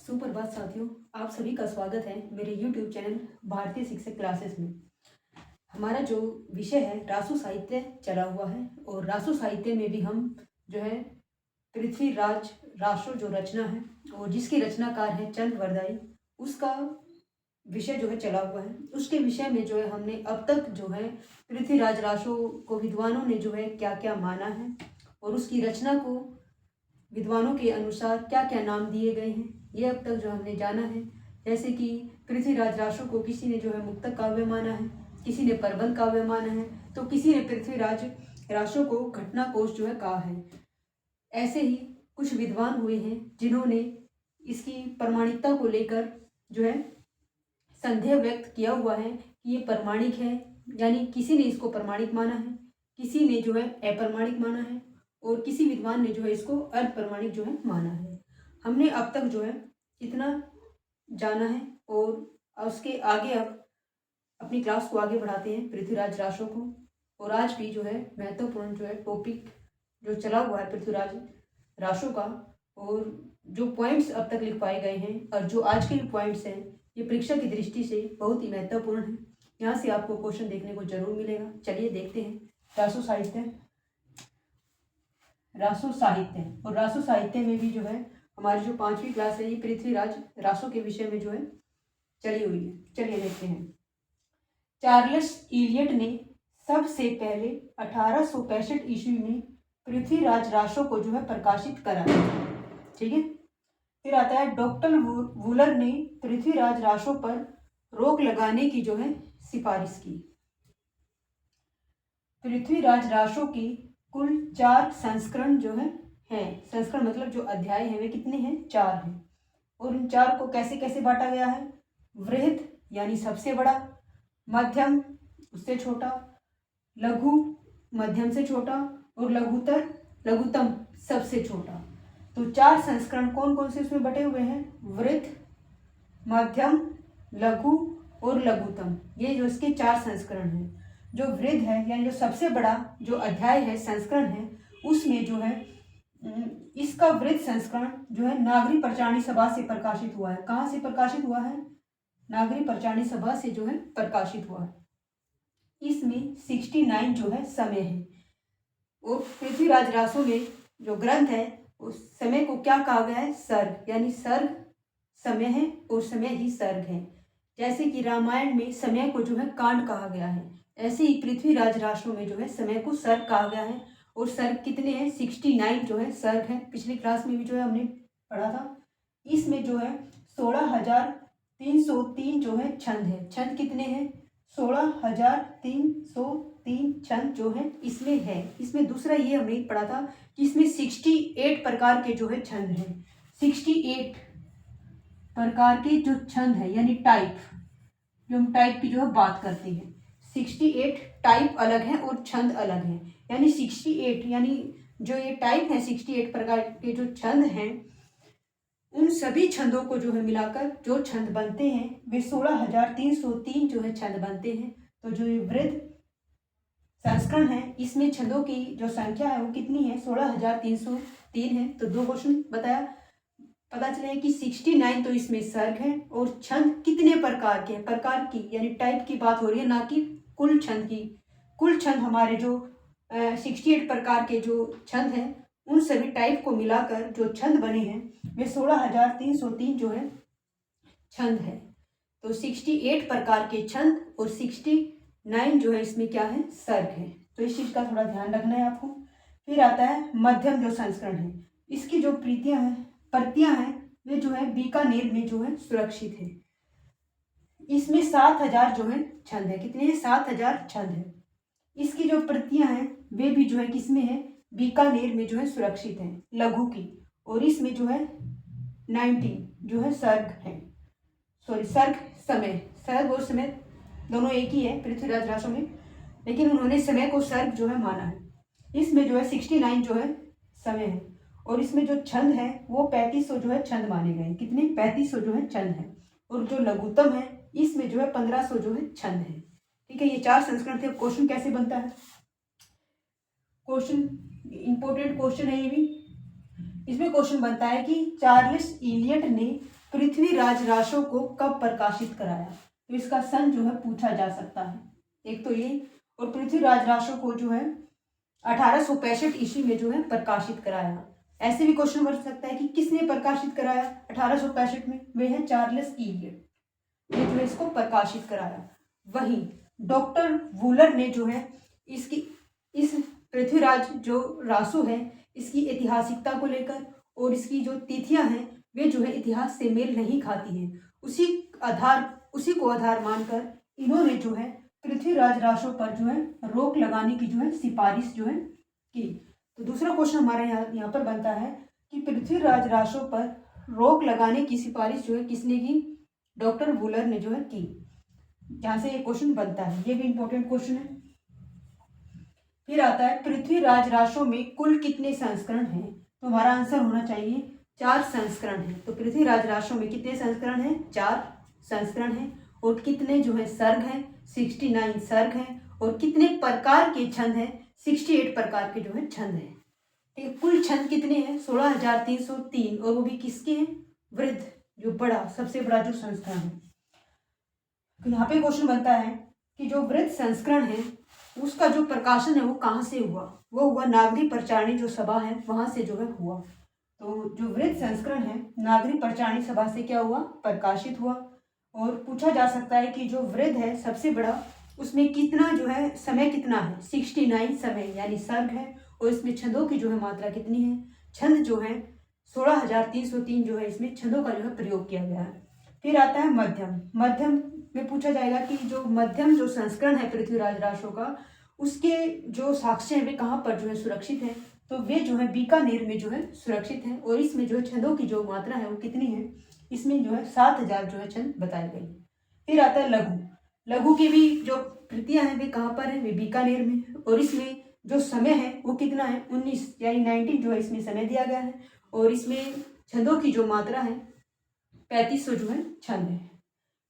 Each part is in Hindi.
सुप्रभात साथियों, आप सभी का स्वागत है मेरे YouTube चैनल भारतीय शिक्षक क्लासेस में। हमारा जो विषय है रासो साहित्य चला हुआ है और रासो साहित्य में भी हम जो है पृथ्वीराज रासो जो रचना है और जिसके रचनाकार हैं चंद वरदाई, उसका विषय जो है चला हुआ है। उसके विषय में जो है हमने अब तक जो है पृथ्वीराज रासो को विद्वानों ने जो है क्या क्या माना है और उसकी रचना को विद्वानों के अनुसार क्या क्या नाम दिए गए हैं, ये अब तक जो हमने जाना है। जैसे कि पृथ्वीराज रासो को किसी ने जो है मुक्तक काव्य माना है, किसी ने प्रबंध काव्य माना है, तो किसी ने पृथ्वीराज रासो को घटना कोश जो है कहा है। ऐसे ही कुछ विद्वान हुए हैं जिन्होंने इसकी प्रमाणिकता को लेकर जो है संदेह व्यक्त किया हुआ है कि ये प्रमाणिक है, यानी किसी ने इसको प्रमाणिक माना है, किसी ने जो है अप्रमाणिक माना है और किसी विद्वान ने जो है इसको अर्ध प्रमाणिक जो है माना है। हमने अब तक जो है इतना जाना है और उसके आगे अब अपनी क्लास को आगे बढ़ाते हैं पृथ्वीराज रासो को। और आज भी जो है महत्वपूर्ण जो है टॉपिक जो चला हुआ है पृथ्वीराज रासो का, और जो पॉइंट्स अब तक लिख पाए गए हैं और जो आज के पॉइंट्स हैं ये परीक्षा की दृष्टि से बहुत ही महत्वपूर्ण है। यहाँ से आपको क्वेश्चन देखने को जरूर मिलेगा। चलिए देखते हैं रासो साहित्य। रासो साहित्य और रासो साहित्य में भी जो है हमारी जो 5वीं क्लास है ये पृथ्वीराज रासो के विषय में जो है चली हुई है। चलिए देखते हैं। चार्ल्स इलियट ने सबसे पहले 1865 ईस्वी में पृथ्वीराज रासो को जो है प्रकाशित करा। ठीक है। फिर आता है डॉक्टर वूलर ने पृथ्वीराज रासो पर रोक लगाने की जो है सिफारिश की। पृथ्वीराज रासो की कुल 4 संस्करण जो है संस्करण मतलब जो अध्याय है वे कितने हैं? 4 हैं। और उन 4 को कैसे कैसे बांटा गया है? वृहद यानी सबसे बड़ा, मध्यम उससे छोटा, लघु मध्यम से छोटा और लघुतर लघुतम सबसे छोटा। तो 4 संस्करण कौन कौन से उसमें बटे हुए हैं? वृहद, मध्यम, लघु और लघुतम। ये जो इसके 4 संस्करण हैं। जो वृहद है यानी जो सबसे बड़ा जो अध्याय है संस्करण है उसमें जो है इसका वृहद संस्करण जो है नागरी प्रचारणी सभा से प्रकाशित हुआ है। कहाँ से प्रकाशित हुआ है? नागरी प्रचारणी सभा से जो है प्रकाशित हुआ है। इसमें 69 जो है समय है। और पृथ्वीराज रासो में जो ग्रंथ है उस समय को क्या कहा गया है? सर्ग, यानी सर्ग समय है और समय ही सर्ग है। जैसे कि रामायण में समय को जो है कांड कहा गया है, ऐसे ही पृथ्वीराज रासो में जो है समय को सर्ग कहा गया है। और सर्ग कितने हैं? 69 जो है सर्ग है। पिछली क्लास में भी जो है हमने पढ़ा था। इसमें जो है 16,303 जो है छंद है। छंद कितने हैं? 16,303 छंद जो है इसमें है। इसमें दूसरा ये हमने पढ़ा था कि इसमें 68 प्रकार के जो है छंद हैं। 68 प्रकार के जो छंद है यानी टाइप, जो हम टाइप की जो है बात करते हैं। 68 टाइप अलग है और छंद अलग है। यानी 68 यानी जो ये टाइप है 68 प्रकार के जो छंद हैं उन सभी छंदों को जो है मिलाकर जो छंद बनते हैं वे 16,303 जो है छंद बनते हैं। तो जो ये वृहद संस्करण है इसमें छंदों की जो संख्या है वो कितनी है? 16,303 है। तो 2 क्वेश्चन बताया, पता चले कि 69 तो इसमें सर्ग है और छंद कितने प्रकार के हैं? प्रकार की यानी टाइप की बात हो रही है, ना कि कुल छंद की। कुल छंद हमारे जो 68 प्रकार के जो छंद हैं उन सभी टाइप को मिलाकर जो छंद बने हैं वे 16,303 जो है छंद है। तो 68 प्रकार के छंद और 69 जो है इसमें क्या है? सर्ग है। तो इस चीज का थोड़ा ध्यान रखना है आपको। फिर आता है मध्यम जो संस्करण है। इसकी जो प्रतियां हैं वे जो है बीकानेर में जो है सुरक्षित है। इसमें 7,000 जो है छंद है। कितने हैं? 7,000 छंद है। इसकी जो प्रतियां हैं वे भी जो है किसमें है? बीकानेर में जो है सुरक्षित है, लघु की। और इसमें जो है 19 जो है सर्ग है। सर्ग समय, सर्ग और समय दोनों एक ही है पृथ्वीराज रासो में, लेकिन उन्होंने समय को सर्ग जो है माना है। इसमें जो है 69 जो है समय है और इसमें जो छंद है वो 3500 जो है छंद माने गए। कितने? 3500 जो है छंद है। और जो लघुतम है इसमें जो है 1500 जो है छंद है। ठीक है। ये 4 संस्करण थे। क्वेश्चन कैसे बनता है? क्वेश्चन इंपॉर्टेंट क्वेश्चन है ये भी। इसमें क्वेश्चन बनता है कि चार्ल्स इलियट ने पृथ्वीराज रासो को कब प्रकाशित कराया? तो इसका सन जो है पूछा जा सकता है, एक तो ये। और पृथ्वीराज रासो को जो है 1865 ईस्वी में जो है प्रकाशित कराया। ऐसे भी क्वेश्चन बन सकता है कि किसने प्रकाशित कराया 1865 में? वे है चार्ल्स इलियट, ने जो है इसको प्रकाशित कराया। वहीं डॉक्टर वूलर ने जो है इस पृथ्वीराज जो रासो है इसकी ऐतिहासिकता को लेकर और इसकी जो तिथियां हैं वे जो है इतिहास से मेल नहीं खाती हैं, उसी को आधार मानकर इन्होंने जो है पृथ्वीराज रासो पर जो है रोक लगाने की जो है सिफारिश जो है की। तो दूसरा क्वेश्चन हमारा यहाँ पर बनता है कि पृथ्वीराज रासो पर रोक लगाने की सिफारिश जो है किसने की? डॉक्टर वूलर ने जो है की। जहां से ये क्वेश्चन बनता है, ये भी इंपॉर्टेंट क्वेश्चन है। फिर आता है पृथ्वीराज रासो में कुल कितने संस्करण हैं? तो हमारा आंसर होना चाहिए 4 संस्करण हैं। तो पृथ्वीराज रासो में कितने संस्करण हैं? 4 संस्करण हैं। और कितने जो है सर्ग हैं? 69 सर्ग हैं। और कितने प्रकार के छंद हैं? 68 प्रकार के जो है छंद हैं। ठीक है, कुल छंद कितने हैं? 16,303। और वो भी किसके हैं? वृद्ध, जो बड़ा, सबसे बड़ा जो संस्करण है। तो यहाँ पे क्वेश्चन बनता है कि जो वृद्ध संस्करण है उसका जो प्रकाशन है वो कहाँ से हुआ? वो हुआ नागरी प्रचारणी जो सभा है वहां से जो है हुआ। तो जो वृद्ध संस्करण है नागरी प्रचारणी सभा से क्या हुआ? प्रकाशित हुआ। और पूछा जा सकता है कि जो वृद्ध है सबसे बड़ा, उसमें कितना जो है समय कितना है? 69 समय यानी सर्ग है। और इसमें छंदों की जो है मात्रा कितनी है? छंद जो है 16,303 जो है इसमें छंदों का जो है प्रयोग किया गया है। फिर आता है मध्यम। मध्यम में पूछा जाएगा कि जो मध्यम जो संस्करण है पृथ्वीराज रासो का, उसके जो साक्ष्य हैं वे कहाँ पर जो है सुरक्षित हैं? तो वे जो है बीकानेर में जो है सुरक्षित हैं। और इसमें जो छंदों की जो मात्रा है वो कितनी है? इसमें जो है 7,000 जो है छंद बताए गए। फिर आता है लघु। लघु की भी जो कृतियां हैं वे कहाँ पर है? वे बीकानेर में। और इसमें जो समय है वो कितना है? 19 यानी 19 जो है इसमें समय दिया गया है। और इसमें छंदों की जो मात्रा है 3500 जो है छंद है।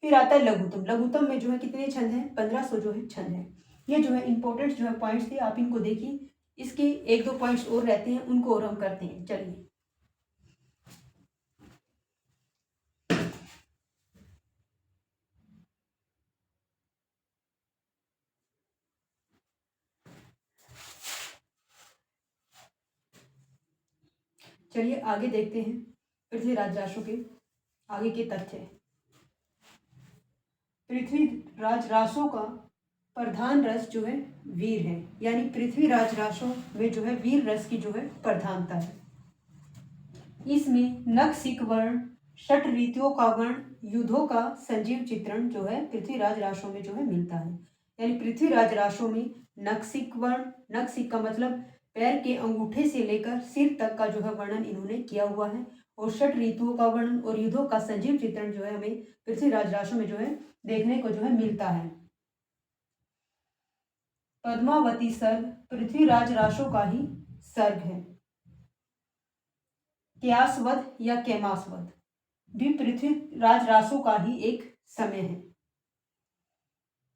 फिर आता है लघुत्तम। लघुत्तम में जो है कितने छंद हैं? 1500 जो है छंद है। ये जो है इंपॉर्टेंट जो है पॉइंट्स थे, आप इनको देखिए। इसके 1-2 पॉइंट्स और रहते हैं, उनको और हम करते हैं। चलिए चलिए आगे देखते हैं पृथ्वीराज रासो के आगे के तथ्य। पृथ्वीराज रासो का प्रधान रस जो है वीर है, यानी पृथ्वीराज रासो में जो है वीर रस की जो है प्रधानता है। इसमें नख सिक वर्ण, षट रीतियों का वर्ण, युद्धों का संजीव चित्रण जो है पृथ्वीराज रासो में जो है मिलता है। यानी पृथ्वीराज रासो में नखसिक वर्ण, नखसिक का मतलब पैर के अंगूठे से लेकर सिर तक का जो है वर्णन इन्होंने किया हुआ है। और षट ऋतुओं का वर्णन और युद्धों का संजीव चित्रण जो है हमें पृथ्वीराज रासो में जो है देखने को जो है मिलता है। पद्मावती सर्ग पृथ्वीराज रासो का ही सर्ग है। क्यासवध या कैमासवध भी पृथ्वीराज रासो का ही एक समय है।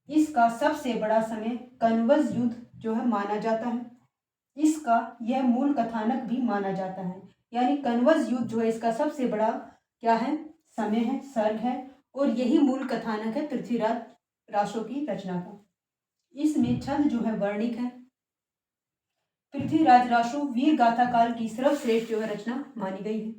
इसका सबसे बड़ा समय कनवज युद्ध जो है माना जाता है। इसका यह मूल कथानक भी माना जाता है। यानी कनवज युद्ध जो है इसका सबसे बड़ा क्या है? समय है, सर्ग है। और यही मूल कथानक है पृथ्वीराज रासो की रचना का। इसमें छंद जो है वर्णिक है। पृथ्वीराज रासो वीर गाथा काल की सर्वश्रेष्ठ जो है रचना मानी गई है।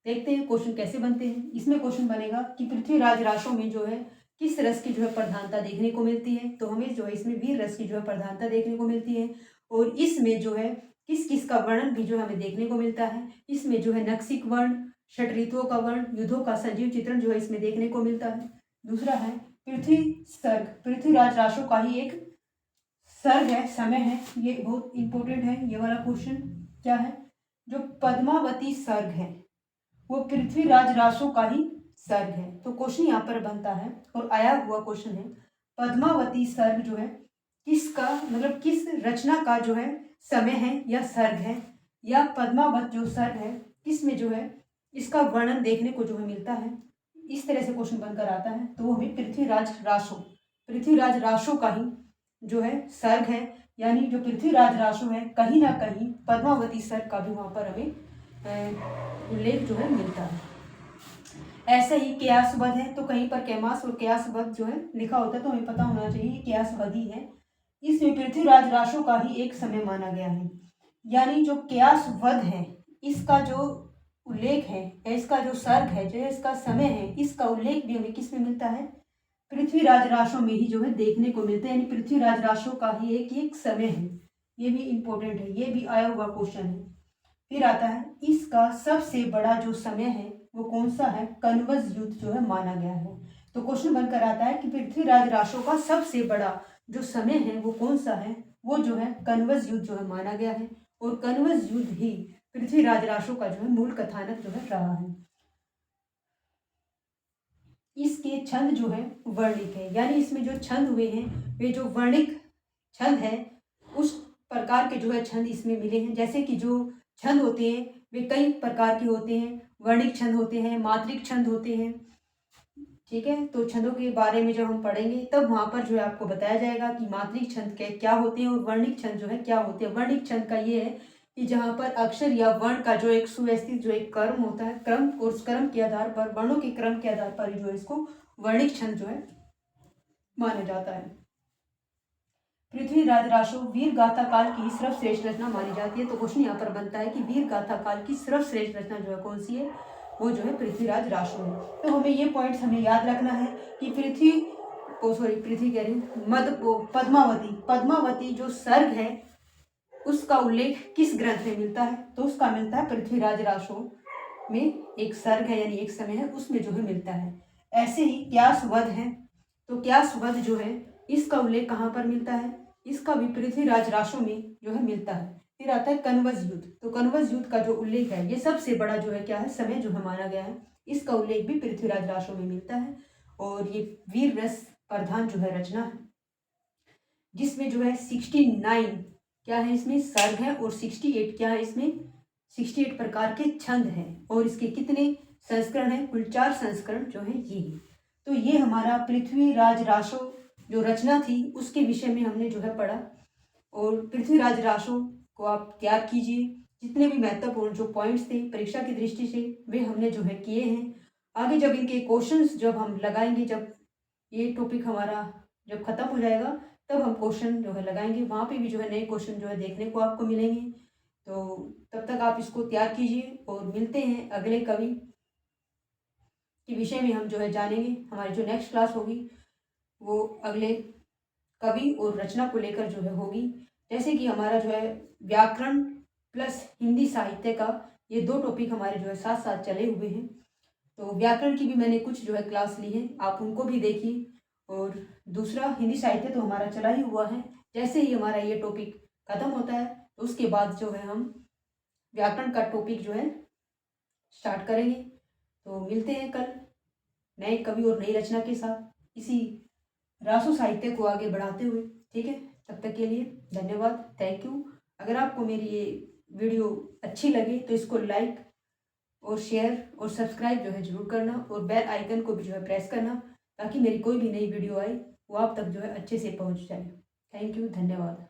देखते हैं क्वेश्चन कैसे बनते हैं। इसमें क्वेश्चन बनेगा कि पृथ्वीराज रासो में जो है किस रस की जो है प्रधानता देखने को मिलती है? तो हमें जो है इसमें वीर रस की जो है प्रधानता देखने को मिलती है। और इसमें जो है किस किस का वर्णन भी जो हमें देखने को मिलता है। इसमें जो है नक्सिक वर्ण, षट ऋतुओं का वर्ण, युद्धों का संजीव चित्रण जो है इसमें देखने को मिलता है। दूसरा है पृथ्वी सर्ग, पृथ्वीराज रासो का ही एक सर्ग है, समय है। ये बहुत इंपॉर्टेंट है ये वाला क्वेश्चन। क्या है? जो पद्मावती सर्ग है वो पृथ्वीराज रासो का ही सर्ग है। तो क्वेश्चन यहाँ पर बनता है और आया हुआ क्वेश्चन है पद्मावती सर्ग जो है किसका मतलब किस रचना का जो है समय है या सर्ग है, या पद्मावत जो सर्ग है किसमें जो है इसका वर्णन देखने को जो है मिलता है। इस तरह से क्वेश्चन बनकर आता है। तो वो हमें पृथ्वीराज रासो का ही जो है सर्ग है। यानी जो पृथ्वीराज रासो है कहीं ना कहीं पद्मावती सर्ग का भी वहाँ पर हमें उल्लेख जो है मिलता है। ऐसा ही क्यासवद है, तो कहीं पर कैमास और क्यासवद जो है लिखा होता है तो हमें पता होना चाहिए क्यासवद ही है। इसमें पृथ्वीराज राशो का ही एक समय माना गया है। यानी जो क्यासवद है इसका जो उल्लेख है या इसका जो सर्ग है, जो इसका समय है, इसका उल्लेख भी हमें किस में मिलता है? पृथ्वीराज राशो में ही जो है देखने को मिलता है। यानी पृथ्वीराज राशो का ही एक समय है। ये भी इंपॉर्टेंट है, ये भी आया हुआ क्वेश्चन है। फिर आता है इसका सबसे बड़ा जो समय है वो कौन सा है? कन्वज युद्ध जो है माना गया है। तो क्वेश्चन बनकर आता है कि पृथ्वीराज राशो का सबसे बड़ा जो समय है वो कौन सा है? वो जो है कन्वज युद्ध जो है माना गया है। और कन्वज युद्ध ही पृथ्वीराज राशो का जो है मूल कथानक जो है रहा है। इसके छंद जो है वर्णिक है, यानी इसमें जो छंद हुए हैं वे जो वर्णिक छंद है उस प्रकार के जो है छंद इसमें मिले हैं। जैसे कि जो छंद होते हैं वे कई प्रकार के होते हैं। वर्णिक छंद होते हैं, मात्रिक छंद होते हैं। ठीक है, तो छंदों के बारे में जब हम पढ़ेंगे तब वहाँ पर जो है आपको बताया जाएगा कि मात्रिक छंद के क्या होते हैं और वर्णिक छंद जो है क्या होते हैं। वर्णिक छंद का ये है कि जहाँ पर अक्षर या वर्ण का जो एक सुव्यवस्थित जो एक क्रम होता है, क्रम, और उस क्रम के आधार पर, वर्णों के क्रम के आधार पर जो है इसको वर्णिक छंद जो है माना जाता है। पृथ्वीराज राशो वीर गाथा काल की सर्वश्रेष्ठ रचना मानी जाती है। तो क्वेश्चन यहाँ पर बनता है कि वीर गाथा काल की सर्वश्रेष्ठ रचना जो है कौन सी है? वो जो है पृथ्वीराज राशो है। तो हमें ये पॉइंट्स हमें याद रखना है कि पृथ्वी कह रही पद्मावती जो सर्ग है उसका उल्लेख किस ग्रंथ में मिलता है? तो उसका मिलता है पृथ्वीराज राशो में एक सर्ग है, यानी एक समय है, उसमें जो है मिलता है। ऐसे ही क्यासवद है, तो क्यासवद जो है इसका उल्लेख कहाँ पर मिलता है? इसका भी पृथ्वीराज राशो में जो है मिलता है। फिर आता है कन्वज युद्ध, तो कन्वज युद्ध का जो उल्लेख है ये सबसे बड़ा जो है क्या है? समय जो है माना गया है। इसका उल्लेख भी पृथ्वीराज राशो में मिलता है। और ये वीर रस प्रधान जो है रचना है जिसमें जो है 69 क्या है इसमें सर्ग है और 68 क्या है इसमें? 68 प्रकार के छंद हैं। और इसके कितने संस्करण हैं? कुल 4 संस्करण जो है ये। तो ये हमारा पृथ्वीराज राशो जो रचना थी उसके विषय में हमने जो है पढ़ा। और पृथ्वीराज राशो को आप याद कीजिए। जितने भी महत्वपूर्ण जो पॉइंट्स थे परीक्षा की दृष्टि से वे हमने जो है किए हैं। आगे जब इनके क्वेश्चंस जब हम लगाएंगे, जब ये टॉपिक हमारा जब खत्म हो जाएगा तब हम क्वेश्चन जो है लगाएंगे, वहाँ पे भी जो है नए क्वेश्चन जो है देखने को आपको मिलेंगे। तो तब तक आप इसको तैयार कीजिए और मिलते हैं अगले कवि के विषय में। हम जो है जानेंगे, हमारी जो नेक्स्ट क्लास होगी वो अगले कवि और रचना को लेकर जो है होगी। जैसे कि हमारा जो है व्याकरण प्लस हिंदी साहित्य का ये 2 टॉपिक हमारे जो है साथ साथ चले हुए हैं। तो व्याकरण की भी मैंने कुछ जो है क्लास ली है, आप उनको भी देखिए। और दूसरा हिंदी साहित्य तो हमारा चला ही हुआ है। जैसे ही हमारा ये टॉपिक खत्म होता है तो उसके बाद जो है हम व्याकरण का टॉपिक जो है स्टार्ट करेंगे। तो मिलते हैं कल नए कवि और नई रचना के साथ इसी रासो साहित्य को आगे बढ़ाते हुए। ठीक है, तब तक के लिए धन्यवाद, थैंक यू। अगर आपको मेरी ये वीडियो अच्छी लगे तो इसको लाइक और शेयर और सब्सक्राइब जो है जरूर करना और बेल आइकन को भी जो है प्रेस करना ताकि मेरी कोई भी नई वीडियो आए वो आप तक जो है अच्छे से पहुंच जाए। थैंक यू, धन्यवाद।